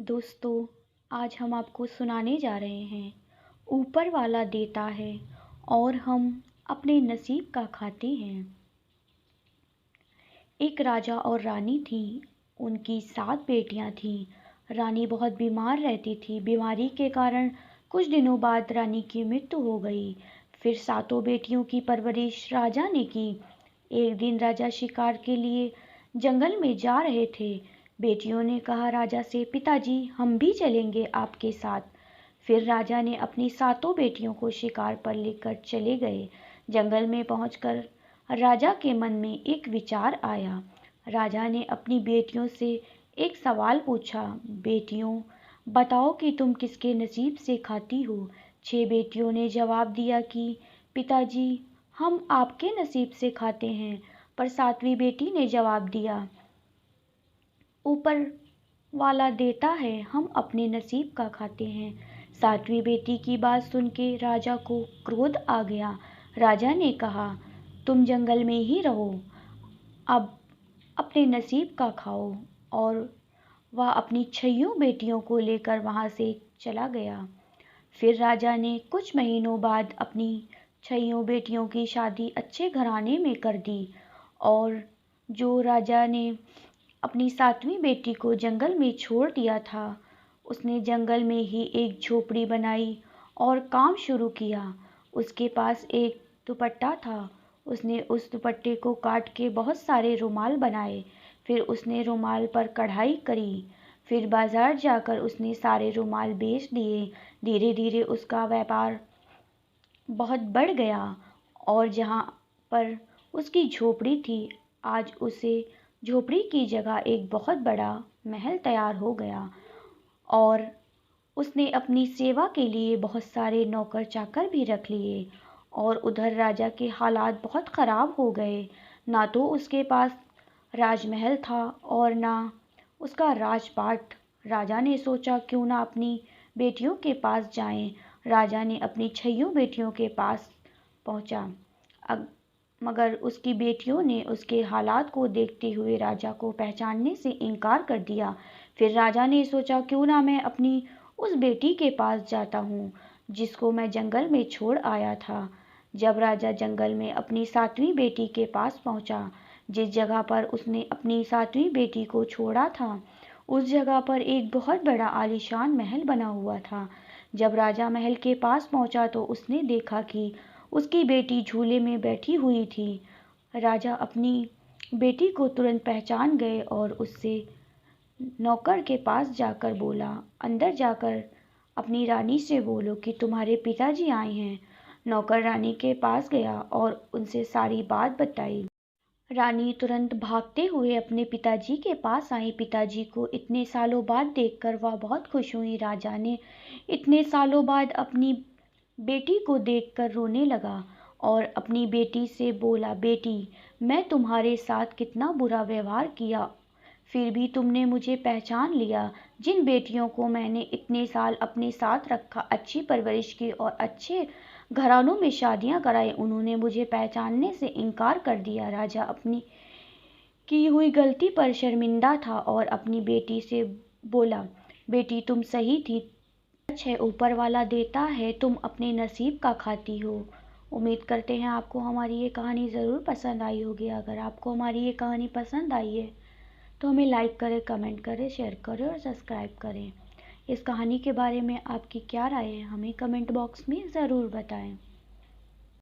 दोस्तों, आज हम आपको सुनाने जा रहे हैं। ऊपर वाला देता है और हम अपने नसीब का खाते हैं। एक राजा और रानी थी। उनकी 7 बेटियां थीं। रानी बहुत बीमार रहती थी। बीमारी के कारण कुछ दिनों बाद रानी की मृत्यु हो गई। फिर 7 बेटियों की परवरिश राजा ने की। एक दिन राजा शिकार के लिए जंगल में जा रहे थे। बेटियों ने कहा राजा से, पिताजी हम भी चलेंगे आपके साथ। फिर राजा ने अपनी 7 बेटियों को शिकार पर लेकर चले गए। जंगल में पहुंचकर राजा के मन में एक विचार आया। राजा ने अपनी बेटियों से एक सवाल पूछा, बेटियों बताओ कि तुम किसके नसीब से खाती हो। 6 बेटियों ने जवाब दिया कि पिताजी हम आपके नसीब से खाते हैं। पर 7वीं बेटी ने जवाब दिया, ऊपर वाला देता है, हम अपने नसीब का खाते हैं। 7वीं बेटी की बात सुन के राजा को क्रोध आ गया। राजा ने कहा, तुम जंगल में ही रहो, अब अपने नसीब का खाओ। और वह अपनी 6 बेटियों को लेकर वहाँ से चला गया। फिर राजा ने कुछ महीनों बाद अपनी 6 बेटियों की शादी अच्छे घराने में कर दी। और जो राजा ने अपनी 7वीं बेटी को जंगल में छोड़ दिया था, उसने जंगल में ही एक झोपड़ी बनाई और काम शुरू किया। उसके पास एक दुपट्टा था। उसने उस दुपट्टे को काट के बहुत सारे रुमाल बनाए। फिर उसने रुमाल पर कढ़ाई करी। फिर बाजार जाकर उसने सारे रुमाल बेच दिए। धीरे धीरे उसका व्यापार बहुत बढ़ गया और जहाँ पर उसकी झोपड़ी थी, आज उसे झोपड़ी की जगह एक बहुत बड़ा महल तैयार हो गया। और उसने अपनी सेवा के लिए बहुत सारे नौकर चाकर भी रख लिए। और उधर राजा के हालात बहुत ख़राब हो गए। ना तो उसके पास राजमहल था और ना उसका राजपाट। राजा ने सोचा क्यों ना अपनी बेटियों के पास जाएं। राजा ने अपनी 6 बेटियों के पास पहुंचा। मगर उसकी बेटियों ने उसके हालात को देखते हुए राजा को पहचानने से इनकार कर दिया। फिर राजा ने सोचा क्यों ना मैं अपनी उस बेटी के पास जाता हूँ जिसको मैं जंगल में छोड़ आया था। जब राजा जंगल में अपनी 7वीं बेटी के पास पहुँचा, जिस जगह पर उसने अपनी 7वीं बेटी को छोड़ा था, उस जगह पर एक बहुत बड़ा आलीशान महल बना हुआ था। जब राजा महल के पास पहुँचा तो उसने देखा कि उसकी बेटी झूले में बैठी हुई थी। राजा अपनी बेटी को तुरंत पहचान गए और उससे नौकर के पास जाकर बोला, अंदर जाकर अपनी रानी से बोलो कि तुम्हारे पिताजी आए हैं। नौकर रानी के पास गया और उनसे सारी बात बताई। रानी तुरंत भागते हुए अपने पिताजी के पास आई। पिताजी को इतने सालों बाद देखकर वह बहुत खुश हुई। राजा ने इतने सालों बाद अपनी बेटी को देखकर रोने लगा और अपनी बेटी से बोला, बेटी मैं तुम्हारे साथ कितना बुरा व्यवहार किया, फिर भी तुमने मुझे पहचान लिया। जिन बेटियों को मैंने इतने साल अपने साथ रखा, अच्छी परवरिश की और अच्छे घरानों में शादियां कराई, उन्होंने मुझे पहचानने से इनकार कर दिया। राजा अपनी की हुई गलती पर शर्मिंदा था और अपनी बेटी से बोला, बेटी तुम सही थी, सच है ऊपर वाला देता है, तुम अपने नसीब का खाती हो। उम्मीद करते हैं आपको हमारी ये कहानी ज़रूर पसंद आई होगी। अगर आपको हमारी ये कहानी पसंद आई है तो हमें लाइक करें, कमेंट करें, शेयर करें और सब्सक्राइब करें। इस कहानी के बारे में आपकी क्या राय है, हमें कमेंट बॉक्स में ज़रूर बताएं।